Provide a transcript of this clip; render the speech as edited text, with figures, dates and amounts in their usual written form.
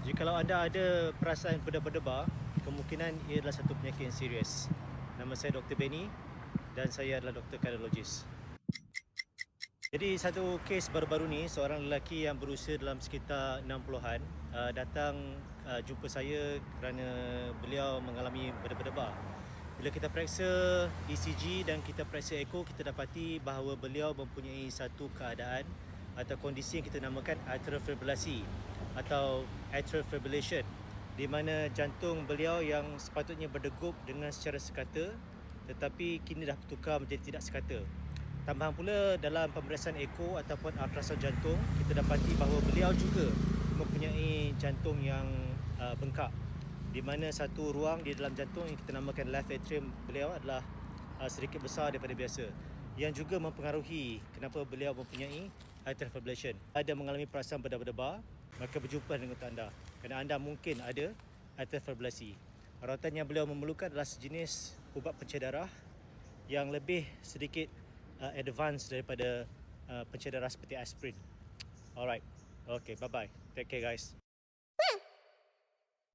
Jikalau anda ada perasaan berdebar-debar, kemungkinan ia adalah satu penyakit yang serius. Nama saya Dr. Benny dan saya adalah doktor kardiologis. Jadi satu kes baru-baru ni, seorang lelaki yang berusia dalam sekitar 60-an datang jumpa saya kerana beliau mengalami berdebar-debar. Bila kita periksa ECG dan kita periksa echo, kita dapati bahawa beliau mempunyai satu keadaan atau kondisi yang kita namakan atrial fibrillasi atau atrial fibrillation, di mana jantung beliau yang sepatutnya berdegup dengan secara sekata tetapi kini dah bertukar menjadi tidak sekata. Tambahan pula dalam pemeriksaan echo ataupun ultrasound jantung, kita dapati bahawa beliau juga mempunyai jantung yang bengkak, di mana satu ruang di dalam jantung yang kita namakan left atrium beliau adalah sedikit besar daripada biasa, yang juga mempengaruhi kenapa beliau mempunyai atrial fibrillation. Ada mengalami perasaan berdebar-debar, maka berjumpa dengan doktor anda kerana anda mungkin ada atrial fibrillasi. Rawatan yang beliau memerlukan adalah sejenis ubat pencahar darah yang lebih sedikit advance daripada pencahar darah seperti aspirin. Alright, okay, bye bye, take care guys.